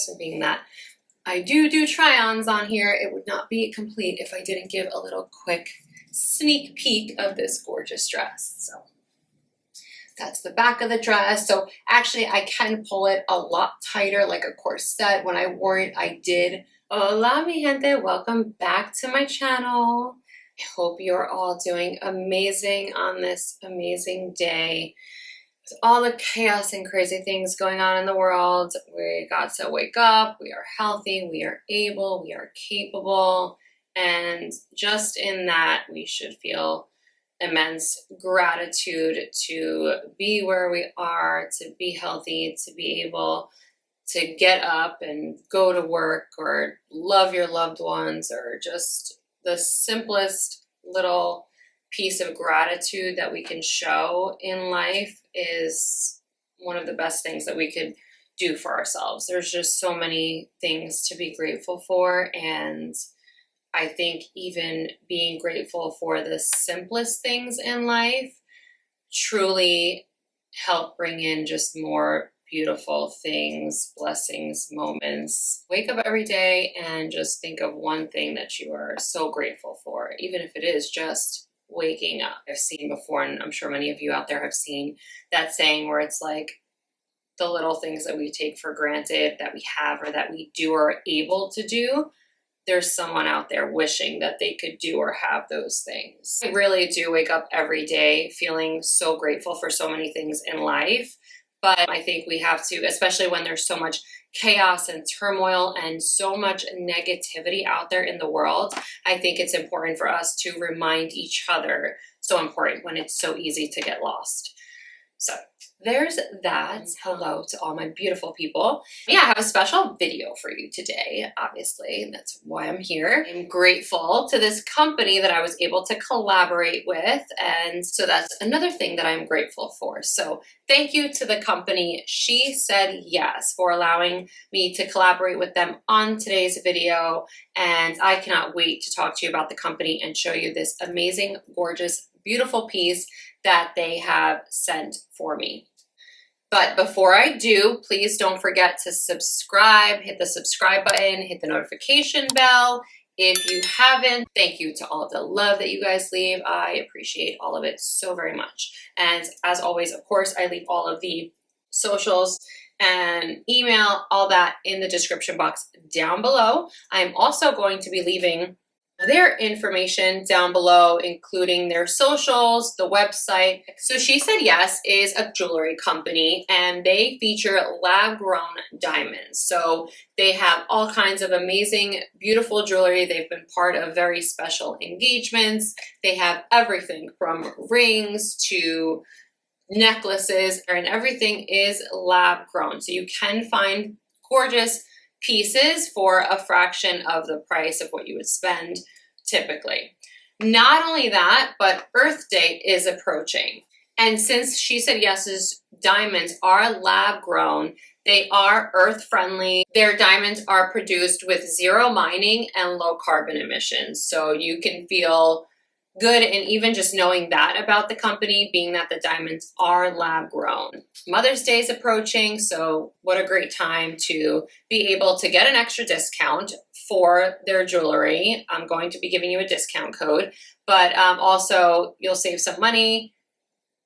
course, and being that I do try-ons on here, it would not be complete if I didn't give a little quick sneak peek of this gorgeous dress. So that's the back of the dress. So actually I can pull it a lot tighter like a corset. When I wore it, I did. Hola mi gente, welcome back to my channel. I hope you're all doing amazing on this amazing day. With all the chaos and crazy things going on in the world, we got to wake up, we are healthy, we are able, we are capable, and just in that we should feel immense gratitude to be where we are, to be healthy, to be able to get up and go to work or love your loved ones, or just the simplest little piece of gratitude that we can show in life is one of the best things that we could do for ourselves. There's just so many things to be grateful for, and I think even being grateful for the simplest things in life truly help bring in just more beautiful things, blessings, moments. Wake up every day and just think of one thing that you are so grateful for, even if it is just waking up. I've seen before, and I'm sure many of you out there have seen that saying where it's like the little things that we take for granted that we have or that we do or are able to do, there's someone out there wishing that they could do or have those things. I really do wake up every day feeling so grateful for so many things in life, but I think we have to, especially when there's so much chaos and turmoil and so much negativity out there in the world, I think it's important for us to remind each other, so important when it's so easy to get lost. So there's that. Hello to all my beautiful people. Yeah, I have a special video for you today, obviously, and that's why I'm here. I'm grateful to this company that I was able to collaborate with, and so that's another thing that I'm grateful for. So thank you to the company She Said Yes for allowing me to collaborate with them on today's video, and I cannot wait to talk to you about the company and show you this amazing, gorgeous, beautiful piece that they have sent for me. But before I do, please don't forget to subscribe, hit the subscribe button, hit the notification bell. If you haven't, thank you to all of the love that you guys leave. I appreciate all of it so very much. And as always, of course, I leave all of the socials and email, all that in the description box down below. I'm also going to be leaving their information down below, including their socials, the website. So She Said Yes is a jewelry company, and they feature lab-grown diamonds. So they have all kinds of amazing, beautiful jewelry. They've been part of very special engagements. They have everything from rings to necklaces, and everything is lab-grown. So you can find gorgeous pieces for a fraction of the price of what you would spend typically. Not only that, but Earth Day is approaching. And since She Said Yes's diamonds are lab grown, they are earth friendly. Their diamonds are produced with zero mining and low carbon emissions. So you can feel good, and even just knowing that about the company, being that the diamonds are lab grown. Mother's Day is approaching, so what a great time to be able to get an extra discount for their jewelry. I'm going to be giving you a discount code, but also you'll save some money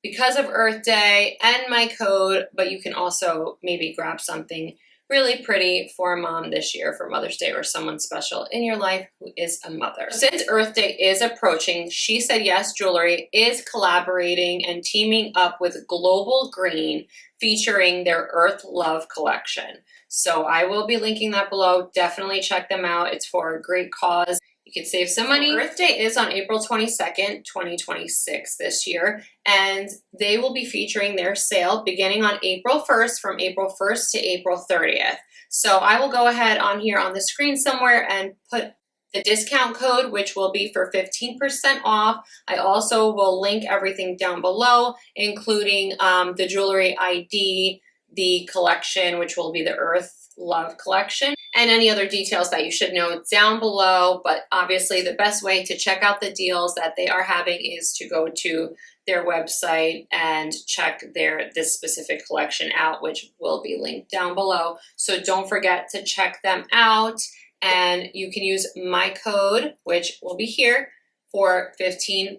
because of Earth Day and my code, but you can also maybe grab something really pretty for a mom this year for Mother's Day, or someone special in your life who is a mother. Since Earth Day is approaching, She Said Yes Jewelry is collaborating and teaming up with Global Green, featuring their Earth Love collection. So I will be linking that below. Definitely check them out. It's for a great cause. You can save some money. Earth Day is on April 22nd, 2026 this year, and they will be featuring their sale beginning on April 1st, from April 1st to April 30th. So I will go ahead on here on the screen somewhere and put the discount code, which will be for 15% off. I also will link everything down below, including the jewelry ID, the collection, which will be the Earth Love collection, and any other details that you should know down below. But obviously the best way to check out the deals that they are having is to go to their website and check this specific collection out, which will be linked down below. So don't forget to check them out, and you can use my code, which will be here, for 15%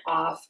off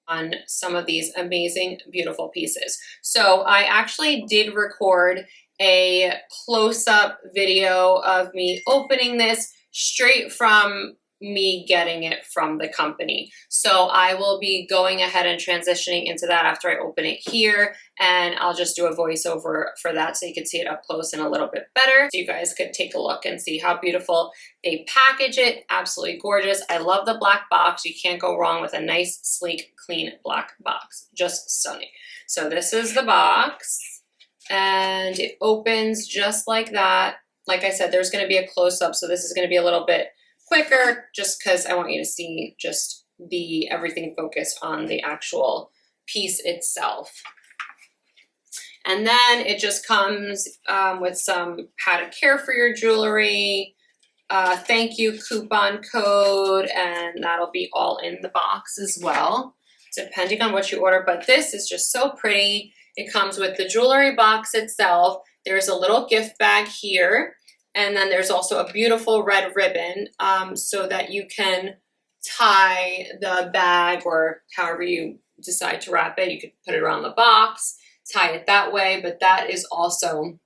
on some of these amazing, beautiful pieces. So I actually did record a close-up video of me opening this straight from me getting it from the company. So I will be going ahead and transitioning into that after I open it here, and I'll just do a voiceover for that so you can see it up close and a little bit better. So you guys could take a look and see how beautiful they package it. Absolutely gorgeous. I love the black box. You can't go wrong with a nice, sleek, clean black box. Just stunning. So this is the box, and it opens just like that. Like I said, there's going to be a close-up, so this is going to be a little bit quicker just because I want you to see just everything focused on the actual piece itself. And then it just comes with some how to care for your jewelry, thank you coupon code, and that'll be all in the box as well, depending on what you order. But this is just so pretty. It comes with the jewelry box itself. There's a little gift bag here. And then there's also a beautiful red ribbon so that you can tie the bag, or however you decide to wrap it. You could put it around the box, tie it that way, but that is also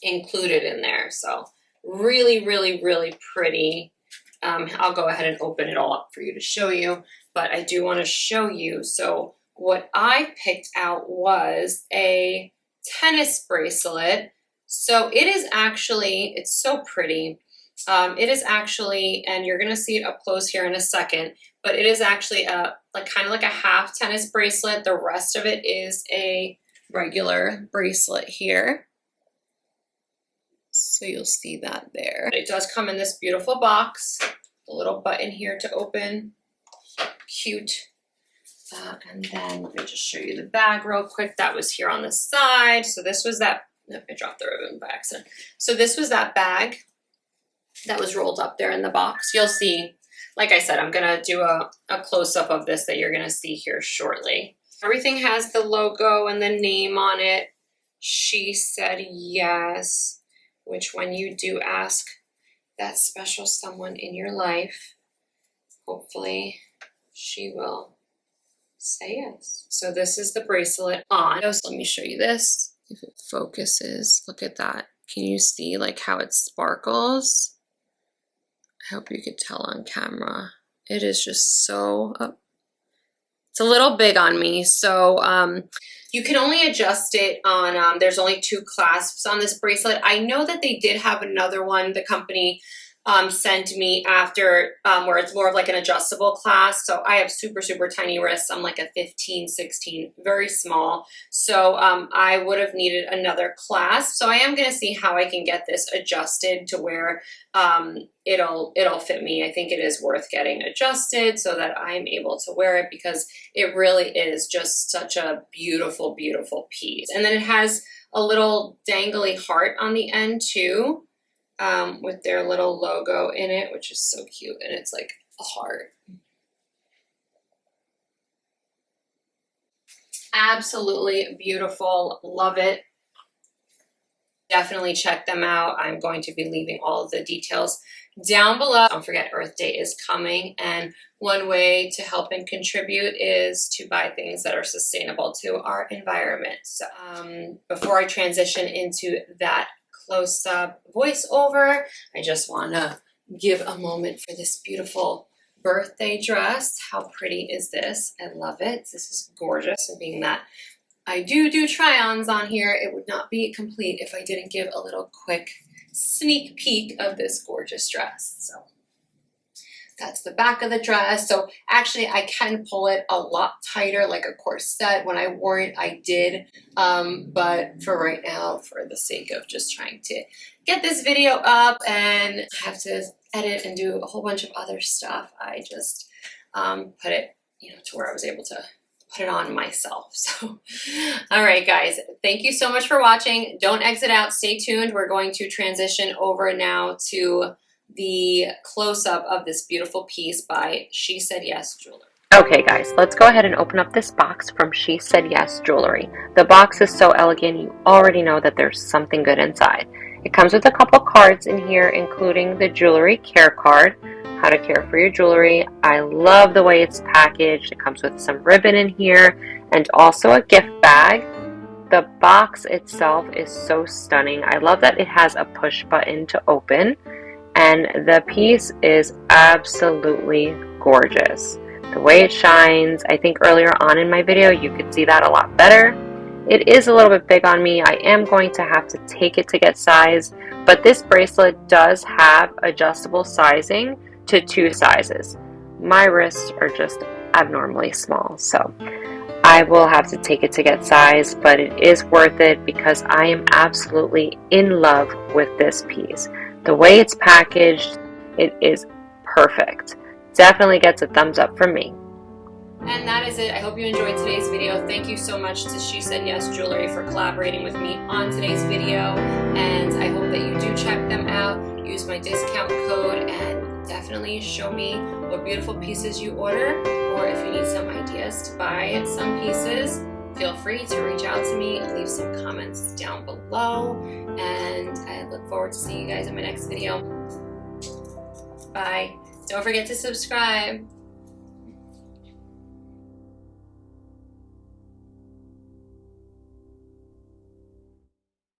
included in there. So really, really, really pretty. I'll go ahead and open it all up for you to show you, but I do want to show you. So what I picked out was a tennis bracelet. So it is actually, it's so pretty. It is actually, and you're gonna see it up close here in a second, but it is actually kind of like a half tennis bracelet. The rest of it is a regular bracelet here. So you'll see that there. It does come in this beautiful box, a little button here to open, cute. And then let me just show you the bag real quick. That was here on the side. So this was that. I dropped the ribbon by accident. So this was that bag that was rolled up there in the box. You'll see, like I said, I'm going to do a close-up of this that you're going to see here shortly. Everything has the logo and the name on it. She said yes, which when you do ask that special someone in your life, hopefully she will say yes. So this is the bracelet on. So let me show you this. If it focuses, look at that. Can you see like how it sparkles? I hope you could tell on camera. It is just so, it's a little big on me. So you can only adjust it on, there's only 2 clasps on this bracelet. I know that they did have another one, the company sent me after, where it's more of like an adjustable clasp. So I have super, super tiny wrists. I'm like a 15, 16, very small. So I would have needed another clasp. So I am going to see how I can get this adjusted to where it'll fit me. I think it is worth getting adjusted so that I'm able to wear it, because it really is just such a beautiful, beautiful piece. And then it has a little dangly heart on the end too. With their little logo in it, which is so cute, and it's like a heart. Absolutely beautiful, love it. Definitely check them out. I'm going to be leaving all of the details down below. Don't forget Earth Day is coming, and one way to help and contribute is to buy things that are sustainable to our environment. So before I transition into that close-up voiceover, I just want to give a moment for this beautiful birthday dress. How pretty is this? I love it. This is gorgeous, and being that I do try-ons on here, it would not be complete if I didn't give a little quick sneak peek of this gorgeous dress. So that's the back of the dress. So actually I can pull it a lot tighter like a corset. When I wore it, I did. But for right now, for the sake of just trying to get this video up and have to edit and do a whole bunch of other stuff, I just put it, to where I was able to put it on myself. So, all right, guys, thank you so much for watching. Don't exit out. Stay tuned. We're going to transition over now to the close-up of this beautiful piece by She Said Yes Jeweler. Okay guys, let's go ahead and open up this box from She Said Yes Jewelry. The box is so elegant, you already know that there's something good inside. It comes with a couple cards in here, including the jewelry care card, how to care for your jewelry. I love the way it's packaged. It comes with some ribbon in here and also a gift bag. The box itself is so stunning. I love that it has a push button to open, and the piece is absolutely gorgeous. The way it shines, I think earlier on in my video you could see that a lot better. It is a little bit big on me. I am going to have to take it to get size, but this bracelet does have adjustable sizing to 2 sizes. My wrists are just abnormally small, so I will have to take it to get size, but it is worth it because I am absolutely in love with this piece. The way it's packaged, it is perfect. Definitely gets a thumbs up from me. And that is it. I hope you enjoyed today's video. Thank you so much to She Said Yes Jewelry for collaborating with me on today's video. And I hope that you do check them out. Use my discount code and definitely show me what beautiful pieces you order. Or if you need some ideas to buy some pieces, feel free to reach out to me and leave some comments down below. And I look forward to seeing you guys in my next video. Bye. Don't forget to subscribe.